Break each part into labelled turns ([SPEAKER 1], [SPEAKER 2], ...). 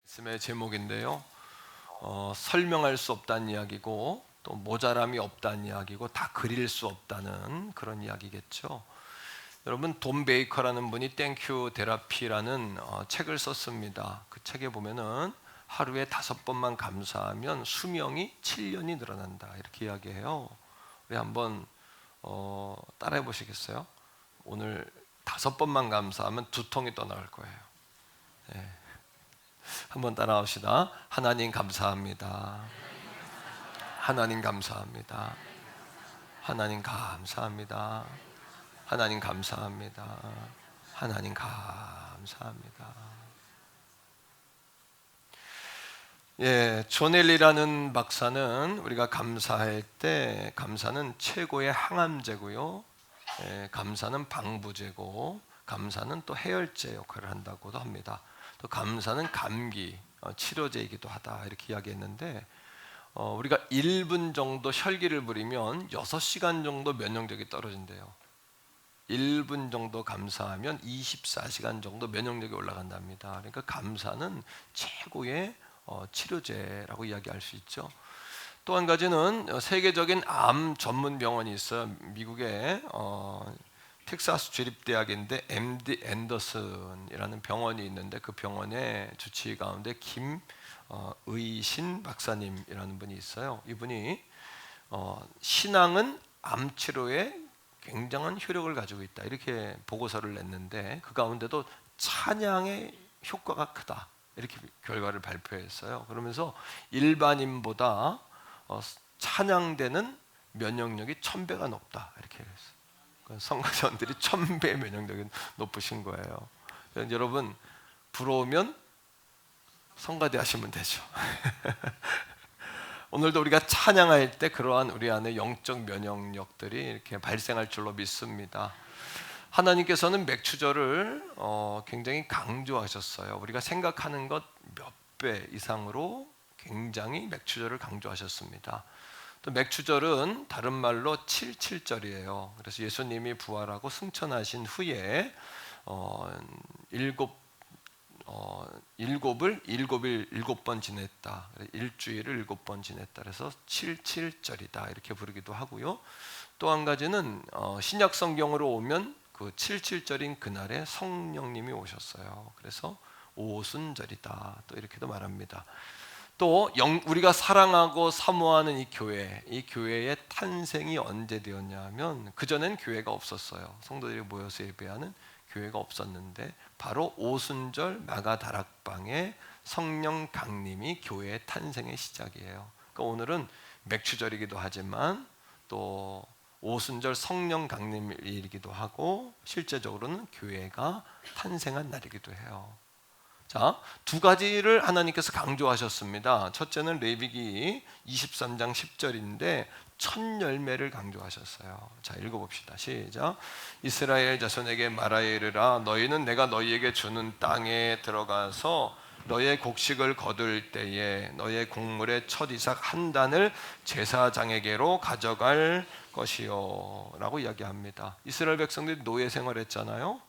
[SPEAKER 1] 말씀의 제목인데요. 설명할 수 없다는 이야기고 또 모자람이 없다는 이야기고 다 그릴 수 없다는 그런 이야기겠죠. 여러분 돈 베이커라는 분이 땡큐 테라피라는 책을 썼습니다. 그 책에 보면은 하루에 5번만 감사하면 수명이 7년이 늘어난다 이렇게 이야기해요. 우리 한번 따라해 보시겠어요? 오늘 5번만 감사하면 2통이 또 나올 거예요. 네. 한번 따라합시다. 하나님 감사합니다. 하나님 감사합니다. 하나님 감사합니다. 하나님 감사합니다. 하나님 감사합니다. 존 헬리라는 박사는 우리가 감사할 때 감사는 최고의 항암제고요. 감사는 방부제고 감사는 또 해열제 역할을 한다고도 합니다. 또 감사는 감기 치료제이기도 하다 이렇게 이야기했는데 우리가 1분 정도 혈기를 부리면 6시간 정도 면역력이 떨어진대요. 1분 정도 감사하면 24시간 정도 면역력이 올라간답니다. 그러니까 감사는 최고의 치료제라고 이야기할 수 있죠. 또 한 가지는 세계적인 암 전문 병원이 있어요. 미국의 텍사스 주립대학인데 MD 앤더슨이라는 병원이 있는데 그 병원의 주치의 가운데 김의신 박사님이라는 분이 있어요. 이분이 신앙은 암 치료에 굉장한 효력을 가지고 있다 이렇게 보고서를 냈는데 그 가운데도 찬양의 효과가 크다 이렇게 결과를 발표했어요. 그러면서 일반인보다 찬양되는 면역력이 1000배가 높다 이렇게 했어요. 성가전들이 1000배 면역력이 높으신 거예요. 여러분 부러우면 성가대 하시면 되죠. 오늘도 우리가 찬양할 때 그러한 우리 안에 영적 면역력들이 이렇게 발생할 줄로 믿습니다. 하나님께서는 맥추절을 굉장히 강조하셨어요. 우리가 생각하는 것 몇 배 이상으로 굉장히 맥추절을 강조하셨습니다. 또 맥추절은 다른 말로 77절이에요. 그래서 예수님이 부활하고 승천하신 후에 일곱을 7번 지냈다. 일주일을 7번 지냈다. 그래서 77절이다 이렇게 부르기도 하고요. 또 한 가지는 신약 성경으로 오면 그 77절인 그날에 성령님이 오셨어요. 그래서 오순절이다. 또 이렇게도 말합니다. 또 우리가 사랑하고 사모하는 이 교회의 탄생이 언제 되었냐면 그전엔 교회가 없었어요. 성도들이 모여서 예배하는 교회가 없었는데 바로 오순절 마가다락방의 성령 강림이 교회의 탄생의 시작이에요. 그러니까 오늘은 맥추절이기도 하지만 또 오순절 성령 강림일이기도 하고 실제적으로는 교회가 탄생한 날이기도 해요. 자, 두 가지를 하나님께서 강조하셨습니다. 첫째는 레위기 23장 10절인데 첫 열매를 강조하셨어요. 자, 읽어봅시다. 시작. 이스라엘 자손에게 말하여 이르라 너희는 내가 너희에게 주는 땅에 들어가서 너의 곡식을 거둘 때에 너의 곡물의 첫 이삭 한 단을 제사장에게로 가져갈 것이요 라고 이야기합니다. 이스라엘 백성들이 노예 생활했잖아요.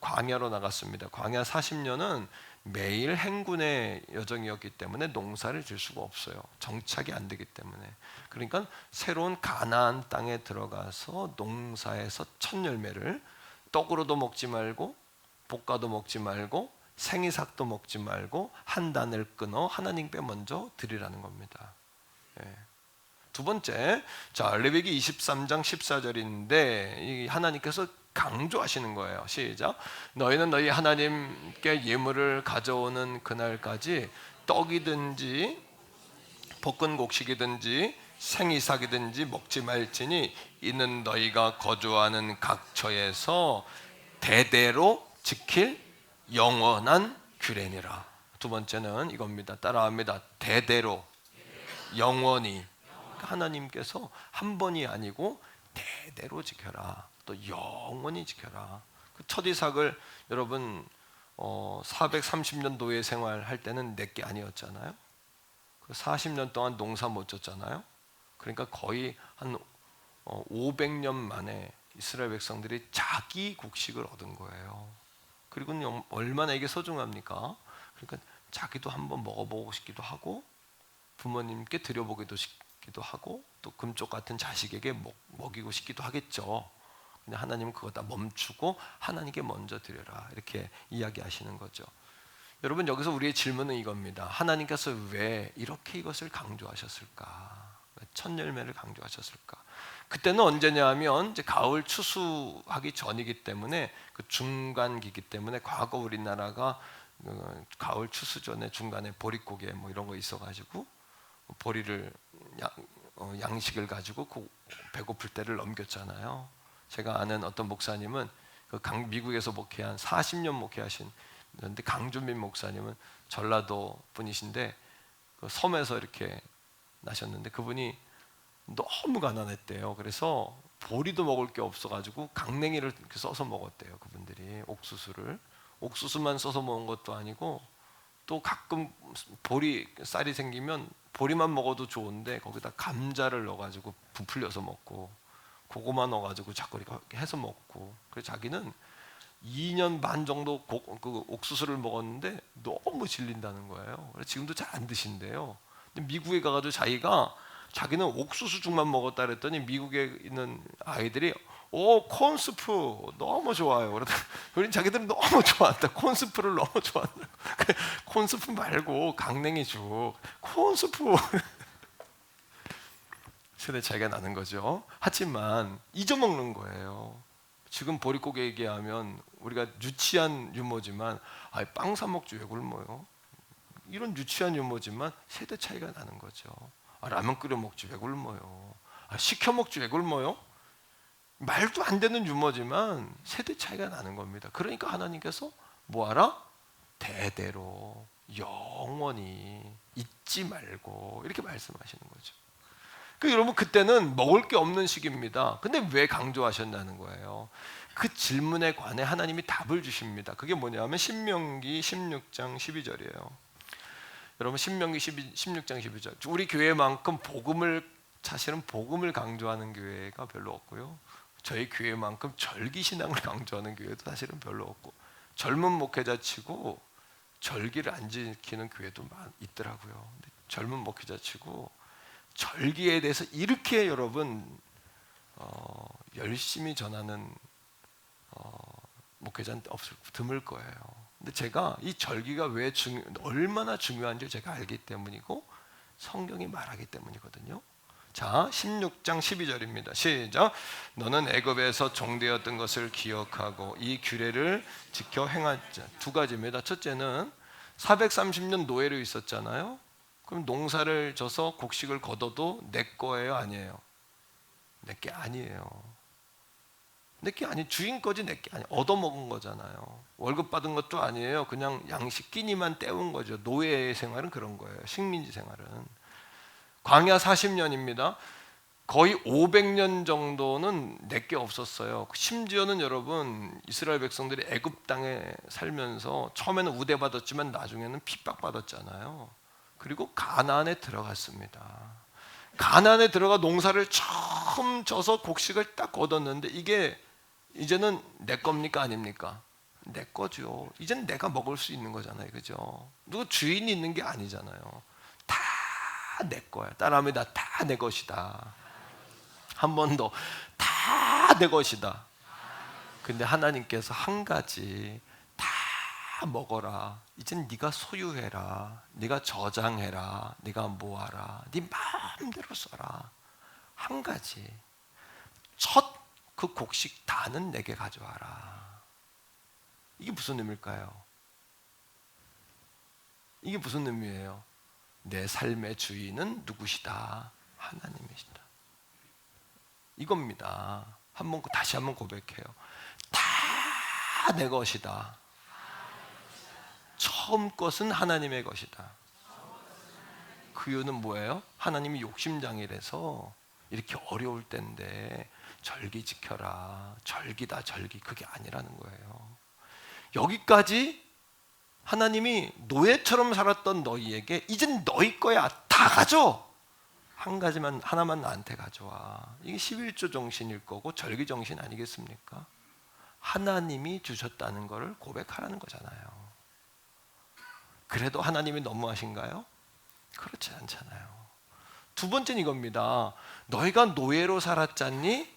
[SPEAKER 1] 광야로 나갔습니다. 광야 40년은 매일 행군의 여정이었기 때문에 농사를 질 수가 없어요. 정착이 안 되기 때문에. 그러니까 새로운 가나안 땅에 들어가서 농사에서 첫 열매를 떡으로도 먹지 말고 볶아도 먹지 말고 생이삭도 먹지 말고 한 단을 끊어 하나님께 먼저 드리라는 겁니다. 두 번째, 자 레위기 23장 14절인데 이 하나님께서 강조하시는 거예요. 시작. 너희는 너희 하나님께 예물을 가져오는 그날까지 떡이든지 볶은 곡식이든지 생이삭이든지 먹지 말지니 이는 너희가 거주하는 각처에서 대대로 지킬 영원한 규례니라. 두 번째는 이겁니다. 따라합니다. 대대로 영원히. 하나님께서 한 번이 아니고 대대로 지켜라. 또 영원히 지켜라. 그 첫 이삭을 여러분 430년 노예 생활할 때는 내게 아니었잖아요. 그 40년 동안 농사 못 졌잖아요. 그러니까 거의 한 500년 만에 이스라엘 백성들이 자기 곡식을 얻은 거예요. 그리고 얼마나 이게 소중합니까? 그러니까 자기도 한번 먹어보고 싶기도 하고 부모님께 드려보기도 싶기도 하고 또 금쪽 같은 자식에게 먹이고 싶기도 하겠죠. 근데 하나님은 그거 다 멈추고 하나님께 먼저 드려라 이렇게 이야기하시는 거죠. 여러분, 여기서 우리의 질문은 이겁니다. 하나님께서 왜 이렇게 이것을 강조하셨을까? 첫 열매를 강조하셨을까? 그때는 언제냐 하면 이제 가을 추수하기 전이기 때문에 그 중간기이기 때문에 과거 우리나라가 가을 추수 전에 중간에 보릿고개 뭐 이런 거 있어가지고 보리를 양식을 가지고 그 배고플 때를 넘겼잖아요. 제가 아는 어떤 목사님은 그 미국에서 목회한 40년 목회하신 그런데 강준민 목사님은 전라도 분이신데 그 섬에서 이렇게 나셨는데 그분이 너무 가난했대요. 그래서 보리도 먹을 게 없어가지고 강냉이를 이렇게 써서 먹었대요. 그분들이 옥수수만 써서 먹은 것도 아니고 또 가끔 보리 쌀이 생기면 보리만 먹어도 좋은데 거기다 감자를 넣어가지고 부풀려서 먹고 고구마 넣어가지고 자꾸 이렇게 해서 먹고 그래서 자기는 2년 반 정도 그 옥수수를 먹었는데 너무 질린다는 거예요. 그래서 지금도 잘 안 드신대요. 근데 미국에 가가지고 자기는 옥수수죽만 먹었다 그랬더니 미국에 있는 아이들이 콘스프 너무 좋아요. 그러더니 자기들은 너무 좋아한다. 콘스프를 너무 좋아한다. 콘스프 말고 강냉이죽 콘스프 세대 차이가 나는 거죠. 하지만 잊어먹는 거예요. 지금 보릿고개 얘기하면 우리가 유치한 유머지만 빵 사 먹지 왜 굶어요? 이런 유치한 유머지만 세대 차이가 나는 거죠. 라면 끓여 먹지 왜 굶어요? 시켜 먹지 왜 굶어요? 말도 안 되는 유머지만 세대 차이가 나는 겁니다. 그러니까 하나님께서 뭐하라? 대대로 영원히 잊지 말고 이렇게 말씀하시는 거죠. 여러분 그때는 먹을 게 없는 시기입니다. 근데 왜 강조하셨냐는 거예요. 그 질문에 관해 하나님이 답을 주십니다. 그게 뭐냐면 신명기 16장 12절이에요. 여러분 신명기 16장 12절 우리 교회만큼 사실은 복음을 강조하는 교회가 별로 없고요. 저희 교회만큼 절기신앙을 강조하는 교회도 사실은 별로 없고 젊은 목회자 치고 절기를 안 지키는 교회도 있더라고요. 젊은 목회자 치고 절기에 대해서 이렇게 여러분 열심히 전하는 목회자는 드물 거예요. 근데 제가 이 절기가 얼마나 중요한지 제가 알기 때문이고 성경이 말하기 때문이거든요. 자, 16장 12절입니다. 시작. 너는 애굽에서 종되었던 것을 기억하고 이 규례를 지켜 행하자. 두 가지입니다. 첫째는 430년 노예로 있었잖아요. 그럼 농사를 져서 곡식을 거둬도 내 거예요, 아니에요? 내 게 아니에요. 내 게 아니 주인 거지 내 게 아니 얻어먹은 거잖아요. 월급 받은 것도 아니에요. 그냥 양식 끼니만 때운 거죠. 노예 생활은 그런 거예요. 식민지 생활은. 광야 40년입니다. 거의 500년 정도는 내 게 없었어요. 심지어는 여러분 이스라엘 백성들이 애굽 땅에 살면서 처음에는 우대받았지만 나중에는 핍박받았잖아요. 그리고 가나안에 들어갔습니다. 가나안에 들어가 농사를 처음 져서 곡식을 딱 거뒀는데 이게 이제는 내 겁니까 아닙니까? 내 거죠. 이제는 내가 먹을 수 있는 거잖아요. 그죠? 누구 주인이 있는 게 아니잖아요. 다 내 거야. 따라합니다. 다 내 것이다. 한 번 더. 다 내 것이다. 근데 하나님께서 한 가지 다 먹어라. 이젠 네가 소유해라. 네가 저장해라. 네가 모아라. 네 마음대로 써라. 한 가지. 첫 그 곡식 다는 내게 가져와라. 이게 무슨 의미일까요? 이게 무슨 의미예요? 내 삶의 주인은 누구시다? 하나님이시다. 이겁니다. 다시 한번 고백해요. 다 내 것이다. 처음 것은 하나님의 것이다. 그 이유는 뭐예요? 하나님이 욕심장이라서 이렇게 어려울 때인데 절기 지켜라. 절기다 절기. 그게 아니라는 거예요. 여기까지 하나님이 노예처럼 살았던 너희에게 이젠 너희 거야. 다 가져. 하나만 나한테 가져와. 이게 11조 정신일 거고 절기 정신 아니겠습니까? 하나님이 주셨다는 것을 고백하라는 거잖아요. 그래도 하나님이 너무하신가요? 그렇지 않잖아요. 두 번째는 이겁니다. 너희가 노예로 살았잖니?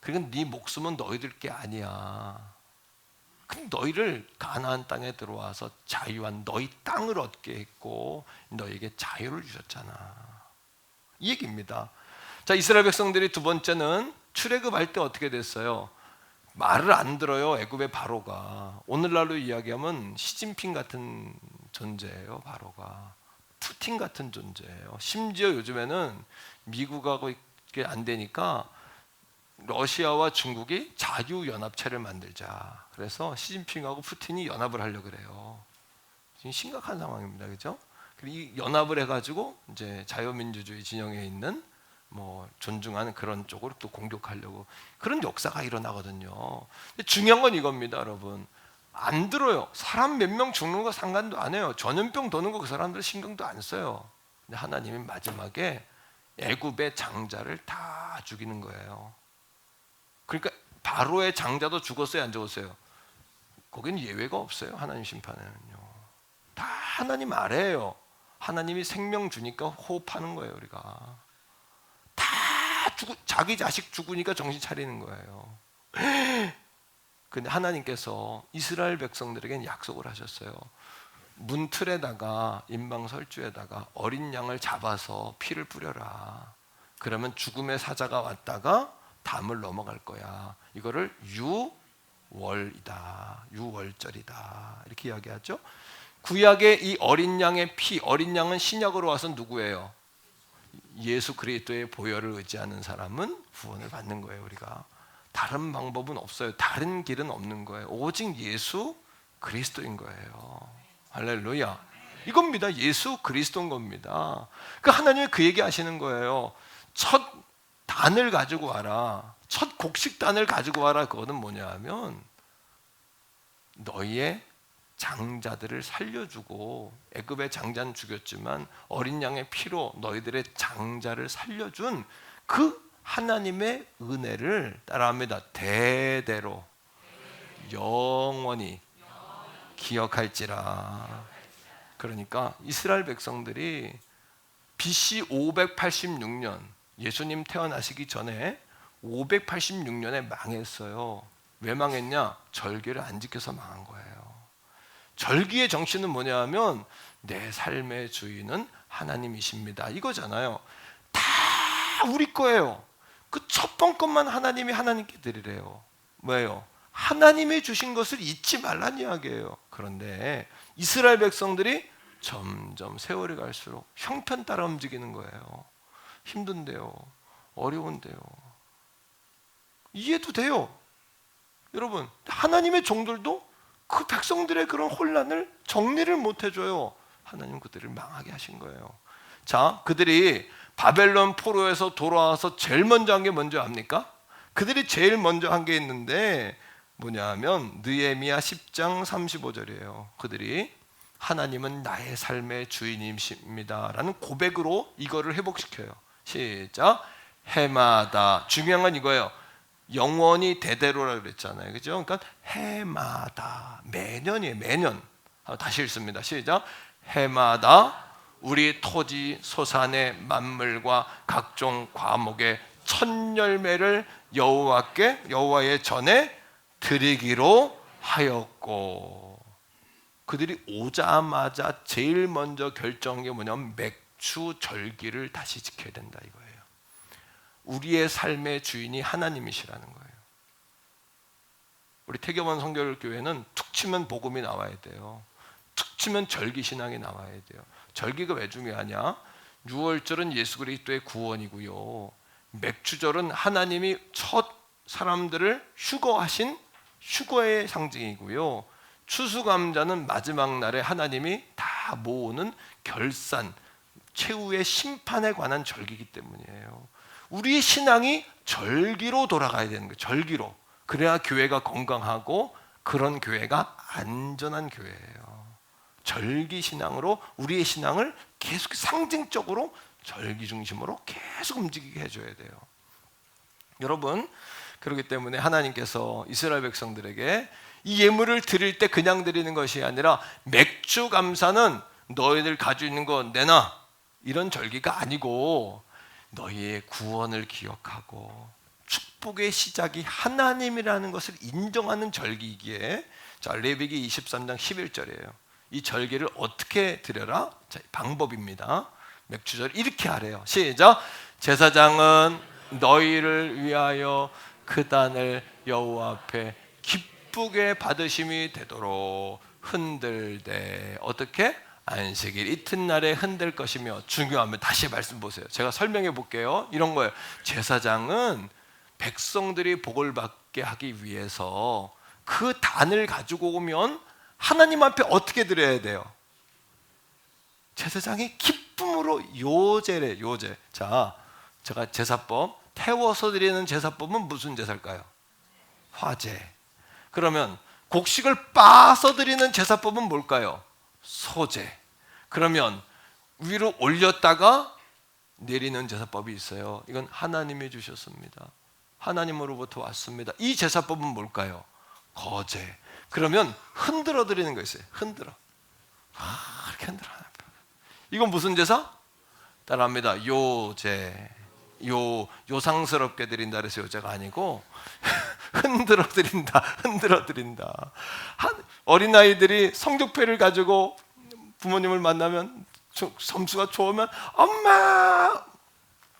[SPEAKER 1] 그러니까 네 목숨은 너희들 게 아니야. 그럼 너희를 가나안 땅에 들어와서 자유한 너희 땅을 얻게 했고 너희에게 자유를 주셨잖아. 이 얘기입니다. 자, 이스라엘 백성들이 두 번째는 출애굽할 때 어떻게 됐어요? 말을 안 들어요. 애굽의 바로가. 오늘날로 이야기하면 시진핑 같은 존재예요. 바로가 푸틴 같은 존재예요. 심지어 요즘에는 미국하고 이게 안 되니까 러시아와 중국이 자유연합체를 만들자. 그래서 시진핑하고 푸틴이 연합을 하려고 그래요. 지금 심각한 상황입니다. 그죠? 이 연합을 해가지고 이제 자유민주주의 진영에 있는 뭐 존중하는 그런 쪽으로 또 공격하려고 그런 역사가 일어나거든요. 근데 중요한 건 이겁니다, 여러분. 안 들어요. 사람 몇 명 죽는 거 상관도 안 해요. 전염병 도는 거 그 사람들 신경도 안 써요. 근데 하나님이 마지막에 애굽의 장자를 다 죽이는 거예요. 그러니까 바로의 장자도 죽었어요, 안 죽었어요? 거기는 예외가 없어요. 하나님 심판에는요. 다 하나님 아래예요. 하나님이 생명 주니까 호흡하는 거예요, 우리가. 다 자기 자식 죽으니까 정신 차리는 거예요. 근데 하나님께서 이스라엘 백성들에게는 약속을 하셨어요. 문틀에다가 임방설주에다가 어린 양을 잡아서 피를 뿌려라. 그러면 죽음의 사자가 왔다가 담을 넘어갈 거야. 이거를 유월이다. 유월절이다. 이렇게 이야기하죠. 구약의 이 어린 양의 피, 어린 양은 신약으로 와서 누구예요? 예수 그리스도의 보혈을 의지하는 사람은 구원을 받는 거예요. 우리가 다른 방법은 없어요. 다른 길은 없는 거예요. 오직 예수 그리스도인 거예요. 할렐루야. 이겁니다. 예수 그리스도인 겁니다. 그 하나님이 그 얘기 하시는 거예요. 첫 단을 가지고 와라. 첫 곡식단을 가지고 와라. 그거는 뭐냐 하면 너희의 장자들을 살려주고, 애굽의 장자는 죽였지만 어린 양의 피로 너희들의 장자를 살려준 그 하나님의 은혜를 따라합니다. 대대로 영원히 기억할지라. 그러니까 이스라엘 백성들이 BC 586년 예수님 태어나시기 전에 586년에 망했어요. 왜 망했냐? 절기를 안 지켜서 망한 거예요. 절기의 정신은 뭐냐 하면 내 삶의 주인은 하나님이십니다. 이거잖아요. 다 우리 거예요. 그 첫 번 것만 하나님이 하나님께 드리래요. 왜요? 하나님이 주신 것을 잊지 말란 이야기예요. 그런데 이스라엘 백성들이 점점 세월이 갈수록 형편 따라 움직이는 거예요. 힘든데요. 어려운데요. 이해도 돼요. 여러분, 하나님의 종들도 그 백성들의 그런 혼란을 정리를 못 해줘요. 하나님 그들을 망하게 하신 거예요. 자, 그들이 바벨론 포로에서 돌아와서 제일 먼저 한 게 뭔지 압니까? 그들이 제일 먼저 한 게 있는데 뭐냐 하면 느헤미야 10장 35절이에요. 그들이 하나님은 나의 삶의 주인이십니다 라는 고백으로 이거를 회복시켜요. 시작. 해마다, 중요한 건 이거예요. 영원히 대대로라고 그랬잖아요. 그죠? 그러니까 해마다, 매년이에요. 매년. 다시 읽습니다. 시작. 해마다 우리 토지 소산의 만물과 각종 과목의 첫 열매를 여호와의 전에 드리기로 하였고, 그들이 오자마자 제일 먼저 결정한 게 뭐냐면 맥주 절기를 다시 지켜야 된다 이거예요. 우리의 삶의 주인이 하나님이시라는 거예요. 우리 태교원 성결교회는 툭 치면 복음이 나와야 돼요. 툭 치면 절기신앙이 나와야 돼요. 절기가 왜 중요하냐? 유월절은 예수 그리스도의 구원이고요. 맥주절은 하나님이 첫 사람들을 휴거하신 휴거의 상징이고요. 추수감자는 마지막 날에 하나님이 다 모으는 결산, 최후의 심판에 관한 절기이기 때문이에요. 우리의 신앙이 절기로 돌아가야 되는 거예요. 절기로. 그래야 교회가 건강하고 그런 교회가 안전한 교회예요. 절기 신앙으로 우리의 신앙을 계속 상징적으로 절기 중심으로 계속 움직이게 해줘야 돼요. 여러분, 그렇기 때문에 하나님께서 이스라엘 백성들에게 이 예물을 드릴 때 그냥 드리는 것이 아니라 맥주 감사는 너희들 가지고 있는 거 내놔 이런 절기가 아니고 너희의 구원을 기억하고 축복의 시작이 하나님이라는 것을 인정하는 절기이기에 자, 레위기 23장 11절이에요. 이 절기를 어떻게 드려라? 자, 방법입니다. 맥주절 이렇게 하래요. 시작. 제사장은 너희를 위하여 그 단을 여호와 앞에 기쁘게 받으심이 되도록 흔들되 어떻게? 안식일 이튿날에 흔들 것이며 중요하면 다시 말씀 보세요. 제가 설명해 볼게요. 이런 거예요. 제사장은 백성들이 복을 받게 하기 위해서 그 단을 가지고 오면 하나님 앞에 어떻게 드려야 돼요? 제사장이 기쁨으로 요제래. 요제. 자, 제가 제사법 태워서 드리는 제사법은 무슨 제사일까요? 화제. 그러면 곡식을 빻아서 드리는 제사법은 뭘까요? 소제. 그러면 위로 올렸다가 내리는 제사법이 있어요. 이건 하나님이 주셨습니다. 하나님으로부터 왔습니다. 이 제사법은 뭘까요? 거제. 그러면 흔들어 드리는 거 있어요. 흔들어. 이렇게 흔들어. 이건 무슨 제사? 따라합니다. 요제. 요상스럽게 드린다 그래서 요제가 아니고 흔들어 드린다. 흔들어 드린다. 어린아이들이 성적표를 가지고 부모님을 만나면 점수가 좋으면 엄마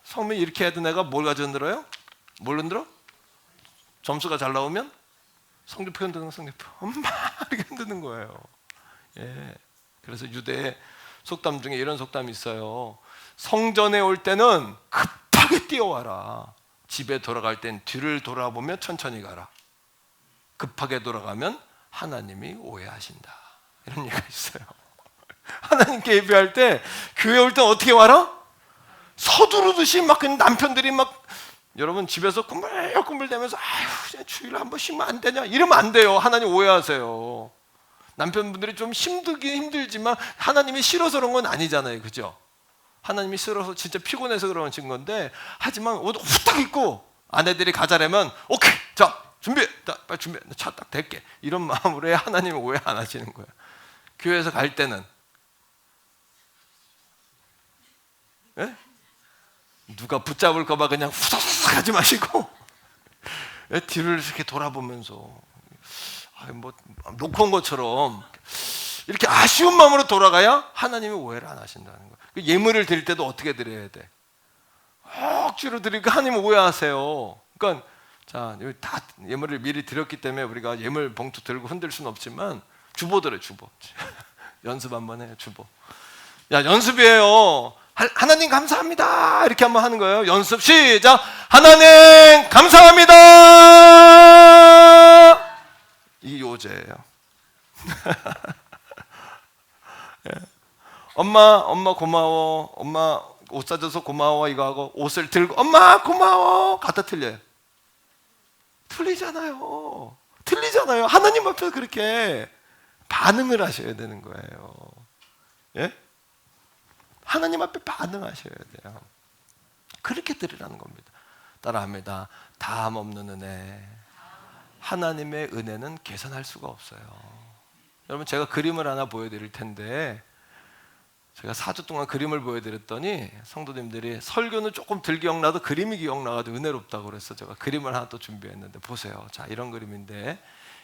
[SPEAKER 1] 성민이 이렇게 하던 애가 뭘 가지고 흔들어요? 뭘 흔들어? 점수가 잘 나오면 성적표 흔드는 성적표 엄마 이렇게 흔드는 거예요. 예. 그래서 유대의 속담 중에 이런 속담이 있어요. 성전에 올 때는 급하게 뛰어와라. 집에 돌아갈 땐 뒤를 돌아보며 천천히 가라. 급하게 돌아가면 하나님이 오해하신다. 이런 얘기가 있어요. 하나님께 예배할 때 교회 올 때 어떻게 와라? 서두르듯이 막 그 남편들이 막 여러분 집에서 꾸물꾸물대면서 아유 주일 한 번씩만 안 되냐 이러면 안 돼요. 하나님 오해하세요. 남편분들이 좀 힘들긴 힘들지만 하나님이 싫어서 그런 건 아니잖아요. 그죠? 하나님이 싫어서 진짜 피곤해서 그런 건데 하지만 옷 후딱 입고 아내들이 가자라면 오케이 자 준비 빨리 준비 차 딱 댈게 이런 마음으로 해야 하나님이 오해 안 하시는 거예요. 교회에서 갈 때는 예? 누가 붙잡을까 봐 그냥 후다닥 하지 마시고 뒤를 이렇게 돌아보면서 뭐 놓고 온 것처럼 이렇게 아쉬운 마음으로 돌아가야 하나님이 오해를 안 하신다는 거예요. 예물을 드릴 때도 어떻게 드려야 돼? 억지로 드리니까 하나님 오해하세요. 그러니까 자 여기 다 예물을 미리 드렸기 때문에 우리가 예물 봉투 들고 흔들 수는 없지만 주보 드려 주보 연습 한번 해요. 주보 야 연습이에요. 하나님 감사합니다 이렇게 한번 하는 거예요. 연습 시작. 하나님 감사합니다. 이게 요제예요. 예. 엄마 고마워. 엄마 옷 사줘서 고마워. 이거 하고 옷을 들고 엄마 고마워. 갖다 틀려요. 틀리잖아요. 하나님 앞에서 그렇게 반응을 하셔야 되는 거예요. 예? 하나님 앞에 반응하셔야 돼요. 그렇게 드리라는 겁니다. 따라합니다. 다함 없는 은혜. 하나님의 은혜는 계산할 수가 없어요. 여러분 제가 그림을 하나 보여드릴 텐데 제가 4주 동안 그림을 보여드렸더니 성도님들이 설교는 조금 덜 기억나도 그림이 기억나가지고 은혜롭다고 그래서 제가 그림을 하나 또 준비했는데 보세요. 자 이런 그림인데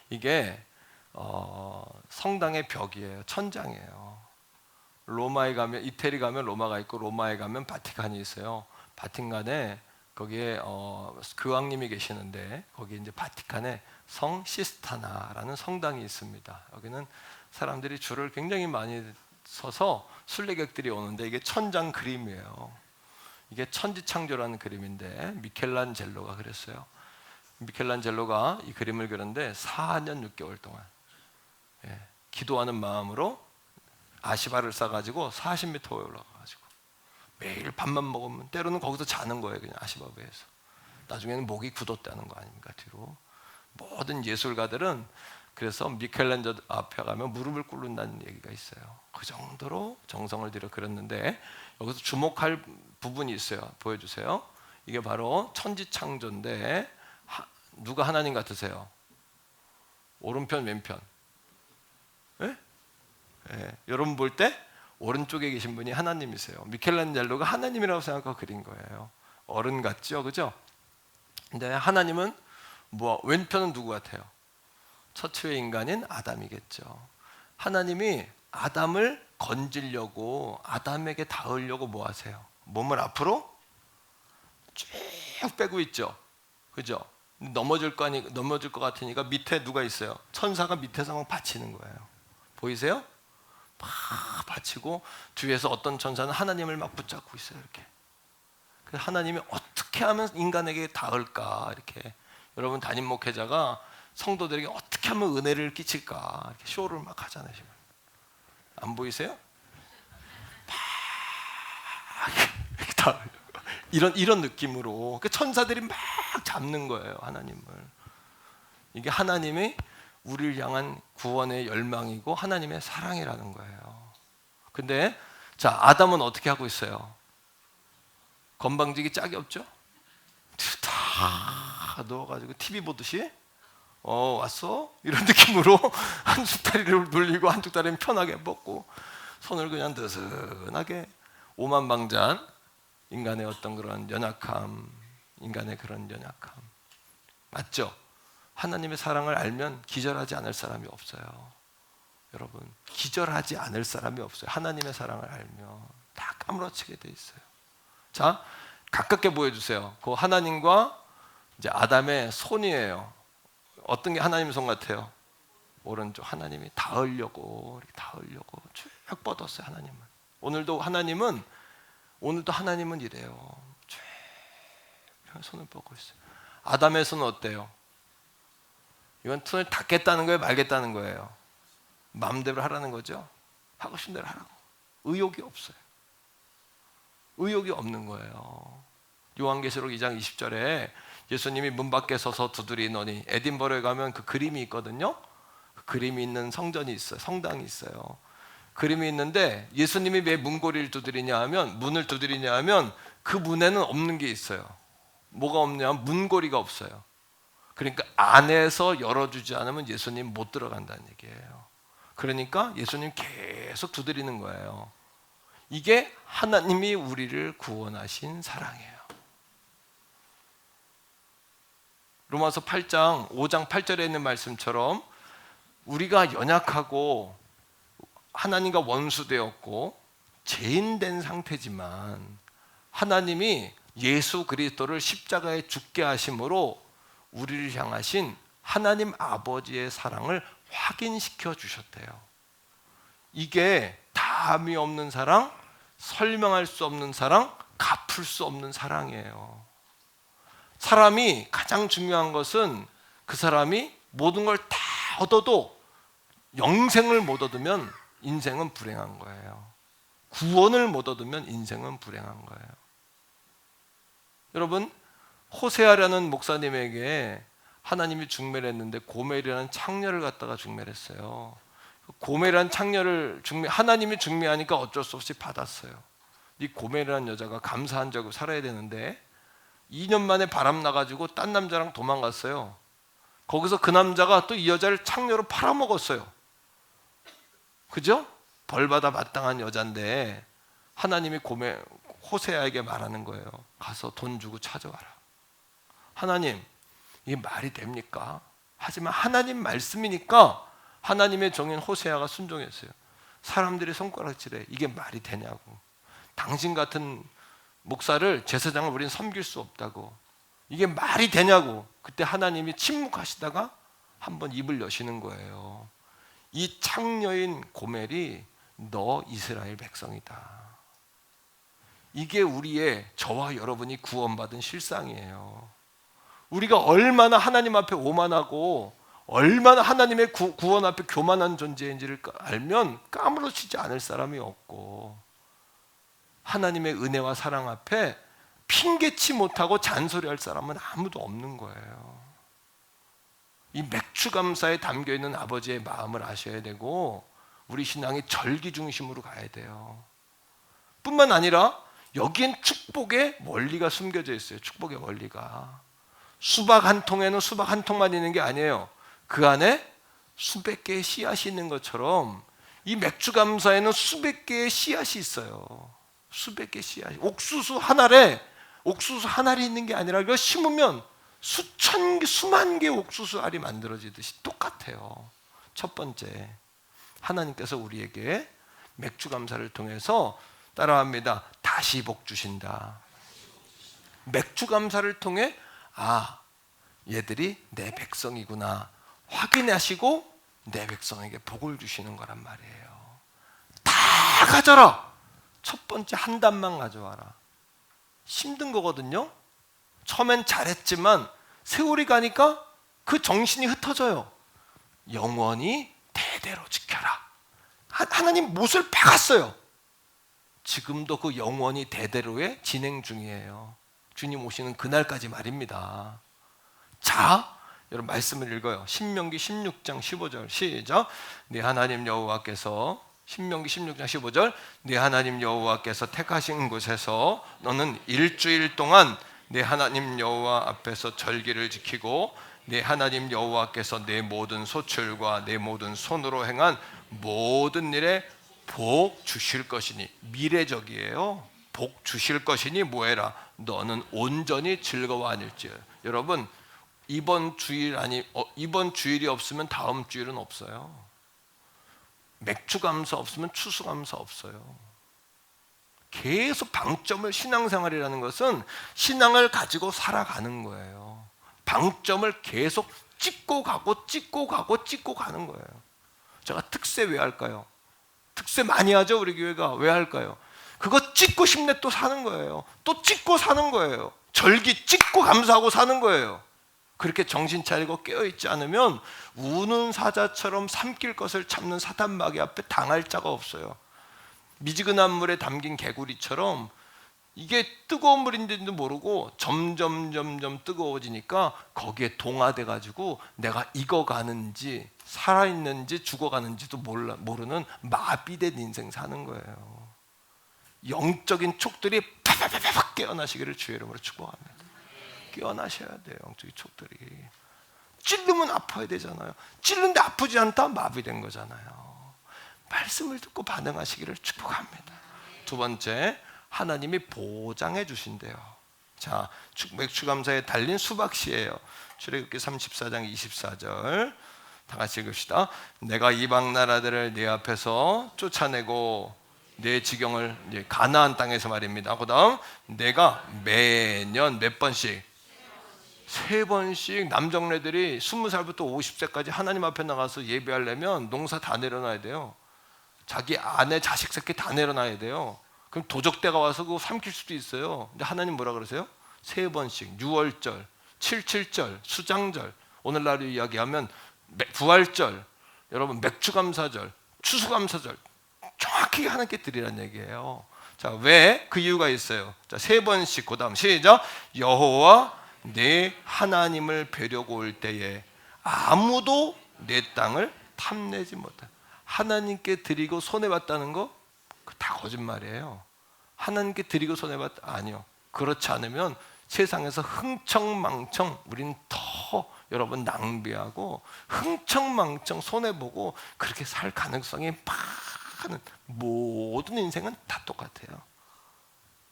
[SPEAKER 1] 이게 성당의 벽이에요. 천장이에요. 로마에 가면 이태리 가면 로마가 있고 로마에 가면 바티칸이 있어요. 바티칸에 거기에 교황님이 계시는데 거기 이제 바티칸에 성 시스타나라는 성당이 있습니다. 여기는 사람들이 줄을 굉장히 많이 서서 순례객들이 오는데 이게 천장 그림이에요. 이게 천지창조라는 그림인데 미켈란젤로가 그랬어요. 미켈란젤로가 이 그림을 그렸는데 4년 6개월 동안 기도하는 마음으로 아시바를 싸가지고 40m에 올라가가지고 매일 밥만 먹으면 때로는 거기서 자는 거예요. 그냥 아시바베에서. 나중에는 목이 굳었다는 거 아닙니까? 뒤로 모든 예술가들은 그래서 미켈란젤로 앞에 가면 무릎을 꿇는다는 얘기가 있어요. 그 정도로 정성을 들여 그렸는데 여기서 주목할 부분이 있어요. 보여주세요. 이게 바로 천지창조인데 누가 하나님 같으세요? 오른편 왼편? 예? 예. 여러분 볼 때 오른쪽에 계신 분이 하나님이세요. 미켈란젤로가 하나님이라고 생각하고 그린 거예요. 어른 같죠, 그죠? 근데 하나님은 왼편은 누구 같아요? 처추의 인간인 아담이겠죠. 하나님이 아담을 건지려고, 아담에게 닿으려고 뭐 하세요? 몸을 앞으로 쭉 빼고 있죠, 그죠? 넘어질 것 같으니까 밑에 누가 있어요? 천사가 밑에서 막 받치는 거예요. 보이세요? 막 받치고 뒤에서 어떤 천사는 하나님을 막 붙잡고 있어요. 이렇게. 그래서 하나님이 어떻게 하면 인간에게 닿을까, 이렇게. 여러분 담임 목회자가 성도들에게 어떻게 하면 은혜를 끼칠까, 이렇게 쇼를 막 하잖아요. 지금. 안 보이세요? 막 이렇게 다 이런 느낌으로 그 천사들이 막 잡는 거예요, 하나님을. 이게 하나님의 우리를 향한 구원의 열망이고 하나님의 사랑이라는 거예요. 근데 자, 아담은 어떻게 하고 있어요? 건방지기 짝이 없죠? 다 넣어가지고 TV 보듯이 왔어? 이런 느낌으로 한쪽 다리를 돌리고 한쪽 다리는 편하게 뻗고 손을 그냥 느슨하게, 오만방잔, 인간의 어떤 그런 연약함, 인간의 그런 연약함. 맞죠? 하나님의 사랑을 알면 기절하지 않을 사람이 없어요. 여러분, 기절하지 않을 사람이 없어요. 하나님의 사랑을 알면 다 까무러치게 돼 있어요. 자, 가깝게 보여주세요. 그 하나님과 이제 아담의 손이에요. 어떤 게 하나님의 손 같아요? 오른쪽. 하나님이 닿으려고, 이렇게 닿으려고 쭉 뻗었어요, 하나님은. 오늘도 하나님은 이래요. 쭉 손을 뻗고 있어요. 아담의 손은 어때요? 이건 손을 닿겠다는 거예요, 말겠다는 거예요? 마음대로 하라는 거죠. 하고 싶은 대로 하라고. 의욕이 없어요. 의욕이 없는 거예요. 요한계시록 2장 20절에 예수님이 문 밖에 서서 두드리노니, 에딘버러에 가면 그 그림이 있거든요. 그 그림이 있는 성전이 있어요. 성당이 있어요. 그림이 있는데 예수님이 왜 문고리를 두드리냐 하면, 문을 두드리냐 하면 그 문에는 없는 게 있어요. 뭐가 없냐면 문고리가 없어요. 그러니까 안에서 열어주지 않으면 예수님 못 들어간다는 얘기예요. 그러니까 예수님 계속 두드리는 거예요. 이게 하나님이 우리를 구원하신 사랑이에요. 로마서 5장 8절에 있는 말씀처럼 우리가 연약하고 하나님과 원수되었고 죄인된 상태지만 하나님이 예수 그리스도를 십자가에 죽게 하심으로 우리를 향하신 하나님 아버지의 사랑을 확인시켜 주셨대요. 이게 다함이 없는 사랑, 설명할 수 없는 사랑, 갚을 수 없는 사랑이에요. 사람이 가장 중요한 것은 그 사람이 모든 걸 다 얻어도 영생을 못 얻으면 인생은 불행한 거예요. 구원을 못 얻으면 인생은 불행한 거예요. 여러분, 호세아라는 목사님에게 하나님이 중매를 했는데 고멜이라는 창녀를 갖다가 중매를 했어요. 고멜이라는 창녀를 하나님이 중매하니까 어쩔 수 없이 받았어요. 이 고멜이라는 여자가 감사한 자고 살아야 되는데 2년 만에 바람 나가지고 딴 남자랑 도망갔어요. 거기서 그 남자가 또 이 여자를 창녀로 팔아먹었어요. 그죠? 벌받아 마땅한 여잔데 하나님이 호세아에게 말하는 거예요. 가서 돈 주고 찾아와라. 하나님, 이게 말이 됩니까? 하지만 하나님 말씀이니까 하나님의 종인 호세아가 순종했어요. 사람들이 손가락질해. 이게 말이 되냐고. 당신 같은 목사를, 제사장을 우리는 섬길 수 없다고. 이게 말이 되냐고. 그때 하나님이 침묵하시다가 한번 입을 여시는 거예요. 이 창녀인 고멜이 너 이스라엘 백성이다. 이게 저와 여러분이 구원받은 실상이에요. 우리가 얼마나 하나님 앞에 오만하고 얼마나 하나님의 구원 앞에 교만한 존재인지를 알면 까무러치지 않을 사람이 없고, 하나님의 은혜와 사랑 앞에 핑계치 못하고 잔소리할 사람은 아무도 없는 거예요. 이 맥주 감사에 담겨있는 아버지의 마음을 아셔야 되고, 우리 신앙이 절기 중심으로 가야 돼요. 뿐만 아니라 여기엔 축복의 원리가 숨겨져 있어요. 축복의 원리가. 수박 한 통에는 수박 한 통만 있는 게 아니에요. 그 안에 수백 개의 씨앗이 있는 것처럼 이 맥주 감사에는 수백 개의 씨앗이 있어요. 수백 개의 씨앗. 옥수수 한 알에 옥수수 한 알이 있는 게 아니라 이거 심으면 수천 개, 수만 개의 옥수수 알이 만들어지듯이 똑같아요. 첫 번째, 하나님께서 우리에게 맥주 감사를 통해서 따라합니다. 다시 복 주신다. 맥주 감사를 통해 얘들이 내 백성이구나 확인하시고 내 백성에게 복을 주시는 거란 말이에요. 다 가져라. 첫 번째 한 단만 가져와라. 힘든 거거든요. 처음엔 잘했지만 세월이 가니까 그 정신이 흩어져요. 영원히 대대로 지켜라. 하나님 못을 박았어요. 지금도 그 영원히 대대로의 진행 중이에요. 주님 오시는 그날까지 말입니다. 자, 여러분 말씀을 읽어요. 신명기 16장 15절 시작. 네 하나님 여호와께서 신명기 16장 15절 네 하나님 여호와께서 택하신 곳에서 너는 일주일 동안 네 하나님 여호와 앞에서 절기를 지키고 네 하나님 여호와께서 내 모든 소출과 내 모든 손으로 행한 모든 일에 복 주실 것이니 미래적이에요. 복 주실 것이니 뭐해라 너는 온전히 즐거워하닐지어다. 여러분 이번 주일이 없으면 다음 주일은 없어요. 맥주 감사 없으면 추수 감사 없어요. 계속 방점을 신앙생활이라는 것은 신앙을 가지고 살아가는 거예요. 방점을 계속 찍고 가고 가는 거예요. 제가 특세 왜 할까요? 특세 많이 하죠 우리 교회가. 왜 할까요? 그거 찍고 싶네 또 사는 거예요. 또 찍고 사는 거예요. 절기 찍고 감사하고 사는 거예요. 그렇게 정신 차리고 깨어있지 않으면 우는 사자처럼 삼킬 것을 참는 사단 마귀 앞에 당할 자가 없어요. 미지근한 물에 담긴 개구리처럼 이게 뜨거운 물인지도 모르고 점점 뜨거워지니까 거기에 동화돼 가지고 내가 익어가는지 살아있는지 죽어가는지도 모르는 마비된 인생 사는 거예요. 영적인 촉들이 팍팍팍 깨어나시기를 주의 이름으로 축복합니다. 깨어나셔야 돼요. 영적인 촉들이. 찔르면 아파야 되잖아요. 찔른데 아프지 않다? 마비된 거잖아요. 말씀을 듣고 반응하시기를 축복합니다. 두 번째, 하나님이 보장해 주신대요. 자, 맥주감사에 달린 수박씨예요. 출애굽기 34장 24절 다 같이 읽읍시다. 내가 이방 나라들을 네 앞에서 쫓아내고 내 지경을 가나안 땅에서 말입니다. 그다음 내가 매년 몇 번씩 3번씩 남정네들이 20살부터 50세까지 하나님 앞에 나가서 예배하려면 농사 다 내려놔야 돼요. 자기 아내 자식 새끼 다 내려놔야 돼요. 그럼 도적대가 와서 그거 삼킬 수도 있어요. 근데 하나님 뭐라 그러세요? 3번씩 6월절, 77절, 수장절, 오늘날로 이야기하면 부활절, 여러분 맥주감사절, 추수감사절 정확히 하나님께 드리라는 얘기예요. 자, 왜? 그 이유가 있어요. 자, 3번씩 그 다음 시작. 여호와 내 하나님을 뵈려고 올 때에 아무도 내 땅을 탐내지 못해. 하나님께 드리고 손해봤다는 거 다 거짓말이에요. 하나님께 드리고 손해봤다? 아니요. 그렇지 않으면 세상에서 흥청망청 우린 더 여러분 낭비하고 흥청망청 손해보고 그렇게 살 가능성이 많은 모든 인생은 다 똑같아요.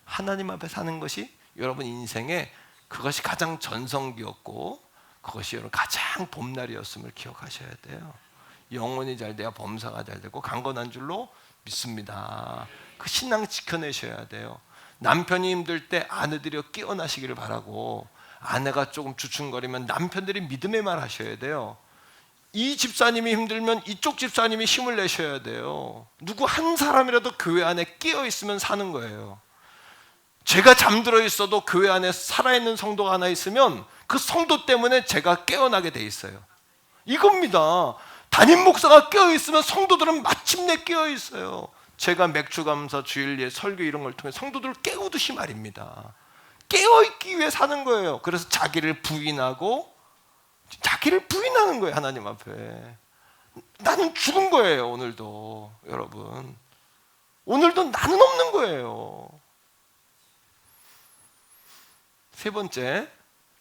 [SPEAKER 1] 하나님 앞에 사는 것이 여러분 인생에 그것이 가장 전성기였고 그것이 여러분 가장 봄날이었음을 기억하셔야 돼요. 영혼이 잘 돼야 범사가 잘 되고 강건한 줄로 믿습니다. 그 신앙 지켜내셔야 돼요. 남편이 힘들 때 아내들이 깨어나시기를 바라고 아내가 조금 주춤거리면 남편들이 믿음의 말 하셔야 돼요. 이 집사님이 힘들면 이쪽 집사님이 힘을 내셔야 돼요. 누구 한 사람이라도 교회 안에 깨어있으면 사는 거예요. 제가 잠들어 있어도 교회 안에 살아있는 성도가 하나 있으면 그 성도 때문에 제가 깨어나게 돼 있어요. 이겁니다. 담임 목사가 깨어있으면 성도들은 마침내 깨어있어요. 제가 맥주감사 주일예 설교 이런 걸 통해 성도들을 깨우듯이 말입니다. 깨어있기 위해 사는 거예요. 그래서 자기를 부인하는 거예요. 하나님 앞에 나는 죽은 거예요. 오늘도 여러분 오늘도 나는 없는 거예요. 세 번째,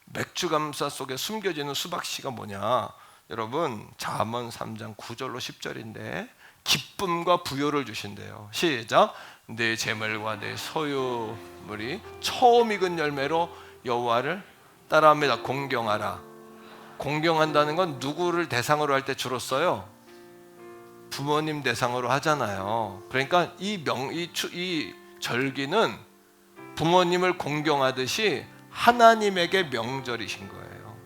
[SPEAKER 1] 맥주감사 속에 숨겨지는 수박씨가 뭐냐? 여러분 잠언 3장 9절로 10절인데 기쁨과 부요를 주신대요. 시작. 내 재물과 내 소유물이 처음 익은 열매로 여호와를 따라합니다. 공경하라. 공경한다는 건 누구를 대상으로 할 때 주로 써요? 부모님 대상으로 하잖아요. 그러니까 이 절기는 부모님을 공경하듯이 하나님에게 명절이신 거예요.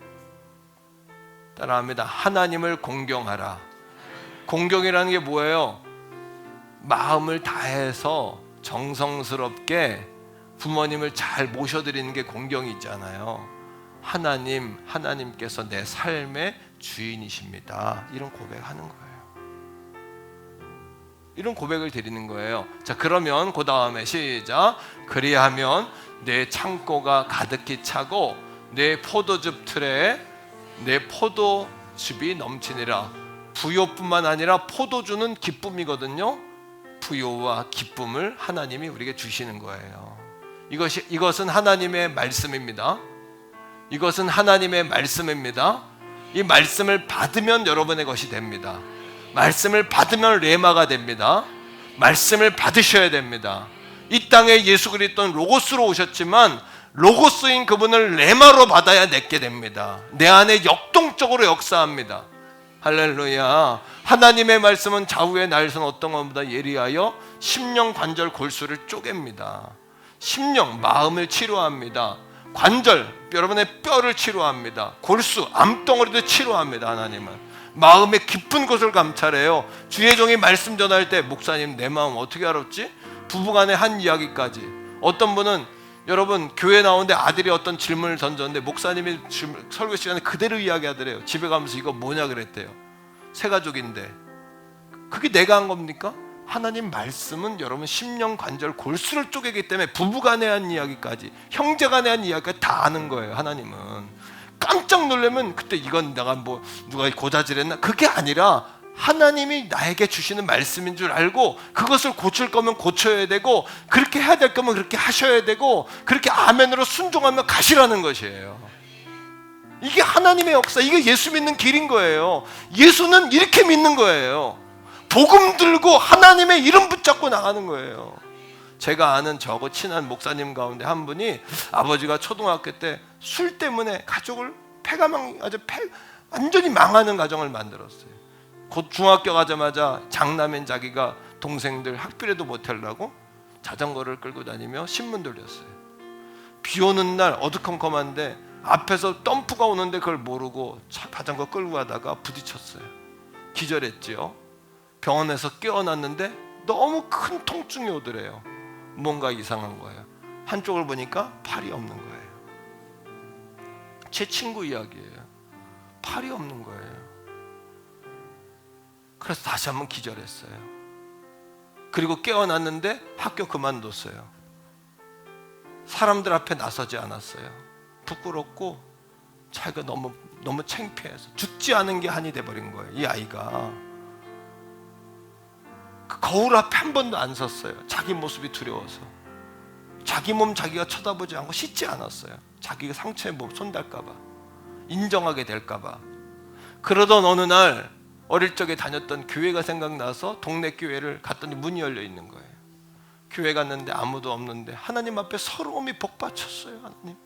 [SPEAKER 1] 따라합니다. 하나님을 공경하라. 공경이라는 게 뭐예요? 마음을 다해서 정성스럽게 부모님을 잘 모셔드리는 게 공경이 있잖아요. 하나님께서 내 삶의 주인이십니다. 이런 고백하는 거예요. 이런 고백을 드리는 거예요. 자, 그러면 그 다음에 시작. 그리하면 내 창고가 가득히 차고 내 포도즙 틀에 내 포도즙이 넘치니라. 부요뿐만 아니라 포도주는 기쁨이거든요. 부요와 기쁨을 하나님이 우리에게 주시는 거예요. 이것은 하나님의 말씀입니다. 이것은 하나님의 말씀입니다. 이 말씀을 받으면 여러분의 것이 됩니다. 말씀을 받으면 레마가 됩니다. 말씀을 받으셔야 됩니다. 이 땅에 예수 그리스도는 로고스로 오셨지만 로고스인 그분을 레마로 받아야 내게 됩니다. 내 안에 역동적으로 역사합니다. 할렐루야. 하나님의 말씀은 좌우의 날선 어떤 것보다 예리하여 심령 관절 골수를 쪼갭니다. 심령 마음을 치료합니다. 관절 여러분의 뼈를 치료합니다. 골수 암덩어리도 치료합니다. 하나님은 마음의 깊은 곳을 감찰해요. 주의 종이 말씀 전할 때 목사님 내 마음 어떻게 알았지? 부부간의 한 이야기까지. 어떤 분은 여러분 교회 나오는데 아들이 어떤 질문을 던졌는데 목사님이 설교 시간에 그대로 이야기하더래요. 집에 가면서 이거 뭐냐 그랬대요. 새 가족인데 그게 내가 한 겁니까? 하나님 말씀은 여러분 심령 관절 골수를 쪼개기 때문에 부부간에 한 이야기까지 형제간에 한 이야기까지 다 아는 거예요. 하나님은 깜짝 놀라면 그때 이건 내가 뭐 누가 고자질했나 그게 아니라 하나님이 나에게 주시는 말씀인 줄 알고 그것을 고칠 거면 고쳐야 되고 그렇게 해야 될 거면 그렇게 하셔야 되고 그렇게 아멘으로 순종하며 가시라는 것이에요. 이게 하나님의 역사, 이게 예수 믿는 길인 거예요. 예수는 이렇게 믿는 거예요. 복음 들고 하나님의 이름 붙잡고 나가는 거예요. 제가 아는 저하고 친한 목사님 가운데 한 분이 아버지가 초등학교 때 술 때문에 가족을 완전히 망하는 가정을 만들었어요. 곧 중학교 가자마자 장남인 자기가 동생들 학비라도 못하려고 자전거를 끌고 다니며 신문 돌렸어요. 비 오는 날 어두컴컴한데 앞에서 덤프가 오는데 그걸 모르고 자전거 끌고 가다가 부딪혔어요. 기절했지요. 병원에서 깨어났는데 너무 큰 통증이 오더래요. 뭔가 이상한 거예요. 한쪽을 보니까 팔이 없는 거예요. 제 친구 이야기예요. 팔이 없는 거예요. 그래서 다시 한번 기절했어요. 그리고 깨어났는데 학교 그만뒀어요. 사람들 앞에 나서지 않았어요. 부끄럽고 자기가 너무 창피해서 죽지 않은 게 한이 돼버린 거예요. 이 아이가 그 거울 앞에 한 번도 안 섰어요. 자기 모습이 두려워서. 자기 몸 자기가 쳐다보지 않고 씻지 않았어요. 자기가 상처에 손 댈까봐, 인정하게 될까봐. 그러던 어느 날 어릴 적에 다녔던 교회가 생각나서 동네 교회를 갔더니 문이 열려 있는 거예요. 교회 갔는데 아무도 없는데 하나님 앞에 서러움이 복받쳤어요. 하나님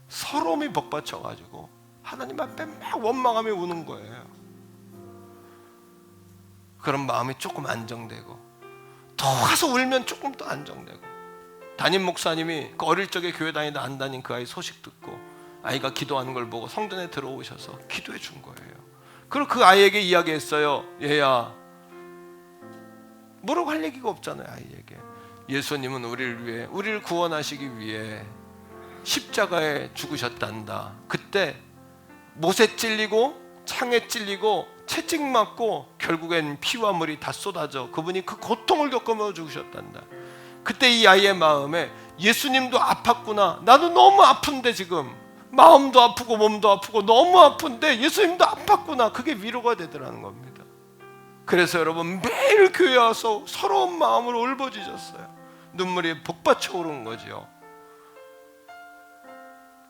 [SPEAKER 1] 서러움이 복받쳐가지고 하나님 앞에 막 원망하며 우는 거예요. 그런 마음이 조금 안정되고 더 가서 울면 조금 더 안정되고 담임 목사님이 그 어릴 적에 교회 다니다 안 다닌 그 아이 소식 듣고 아이가 기도하는 걸 보고 성전에 들어오셔서 기도해 준 거예요. 그리고 그 아이에게 이야기했어요. 얘야, 뭐라고 할 얘기가 없잖아요. 아이에게 예수님은 우리를 구원하시기 위해 십자가에 죽으셨단다. 그때 못에 찔리고 창에 찔리고 채찍 맞고 결국엔 피와 물이 다 쏟아져 그분이 그 고통을 겪으며 죽으셨단다. 그때 이 아이의 마음에 예수님도 아팠구나. 나도 너무 아픈데 지금 마음도 아프고 몸도 아프고 너무 아픈데 예수님도 아팠구나. 그게 위로가 되더라는 겁니다. 그래서 여러분 매일 교회 와서 서러운 마음으로 울부짖었어요. 눈물이 복받쳐 오른 거죠.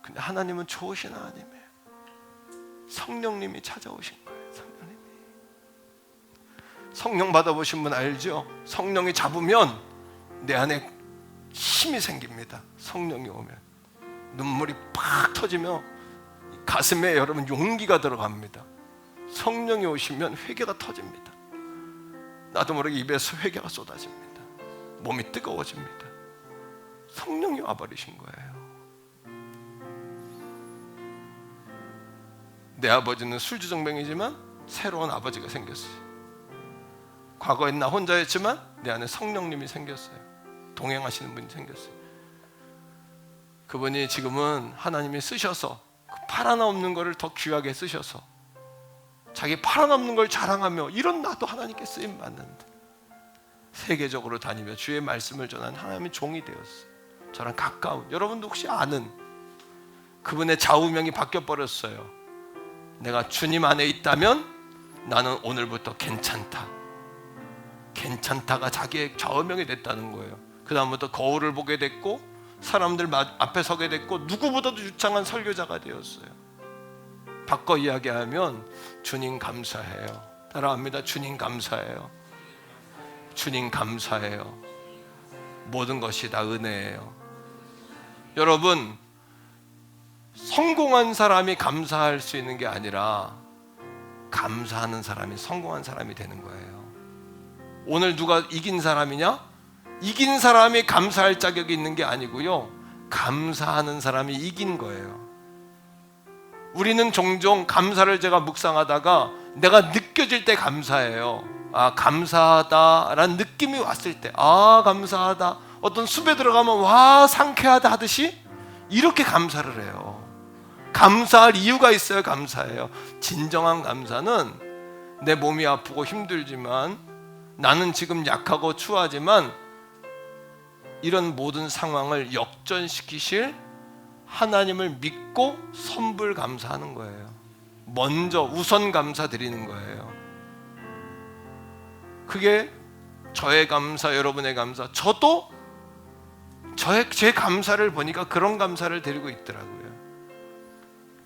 [SPEAKER 1] 근데 하나님은 좋으신 하나님이에요. 성령님이 찾아오신 거예요. 성령님이 성령 받아보신 분 알죠? 성령이 잡으면 내 안에 힘이 생깁니다. 성령이 오면 눈물이 팍 터지며 가슴에 여러분 용기가 들어갑니다. 성령이 오시면 회개가 터집니다. 나도 모르게 입에서 회개가 쏟아집니다. 몸이 뜨거워집니다. 성령이 와버리신 거예요. 내 아버지는 술주정뱅이지만 새로운 아버지가 생겼어요. 과거엔 나 혼자였지만 내 안에 성령님이 생겼어요. 동행하시는 분이 생겼어요. 그분이 지금은 하나님이 쓰셔서 그 팔아넘는 것을 더 귀하게 쓰셔서 자기 팔아넘는 걸 자랑하며 이런 나도 하나님께 쓰임 받는데 세계적으로 다니며 주의 말씀을 전하는 하나님의 종이 되었어요. 저랑 가까운, 여러분도 혹시 아는 그분의 좌우명이 바뀌어버렸어요. 내가 주님 안에 있다면 나는 오늘부터 괜찮다. 괜찮다가 자기의 좌우명이 됐다는 거예요. 그 다음부터 거울을 보게 됐고 사람들 앞에 서게 됐고 누구보다도 유창한 설교자가 되었어요. 바꿔 이야기하면 주님 감사해요. 따라합니다. 주님 감사해요. 주님 감사해요. 모든 것이 다 은혜예요. 여러분, 성공한 사람이 감사할 수 있는 게 아니라 감사하는 사람이 성공한 사람이 되는 거예요. 오늘 누가 이긴 사람이냐? 이긴 사람이 감사할 자격이 있는 게 아니고요, 감사하는 사람이 이긴 거예요. 우리는 종종 감사를 제가 묵상하다가 내가 느껴질 때 감사해요. 아, 감사하다라는 느낌이 왔을 때, 아, 감사하다. 어떤 숲에 들어가면 와, 상쾌하다 하듯이 이렇게 감사를 해요. 감사할 이유가 있어요. 감사해요. 진정한 감사는 내 몸이 아프고 힘들지만, 나는 지금 약하고 추하지만 이런 모든 상황을 역전시키실 하나님을 믿고 선불 감사하는 거예요. 먼저 우선 감사드리는 거예요. 그게 저의 감사, 여러분의 감사. 저도 제 감사를 보니까 그런 감사를 드리고 있더라고요.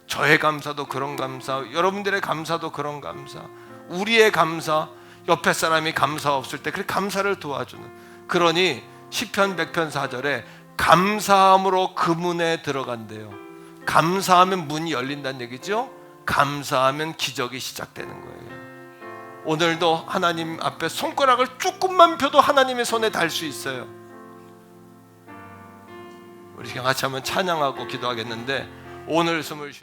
[SPEAKER 1] 저의 감사도 그런 감사, 여러분들의 감사도 그런 감사, 우리의 감사, 옆에 사람이 감사 없을 때 그 감사를 도와주는. 그러니 시편 100편 4절에 감사함으로 그 문에 들어간대요. 감사하면 문이 열린다는 얘기죠. 감사하면 기적이 시작되는 거예요. 오늘도 하나님 앞에 손가락을 조금만 펴도 하나님의 손에 닿을 수 있어요. 우리 같이 한번 찬양하고 기도하겠는데, 오늘 숨을 쉬는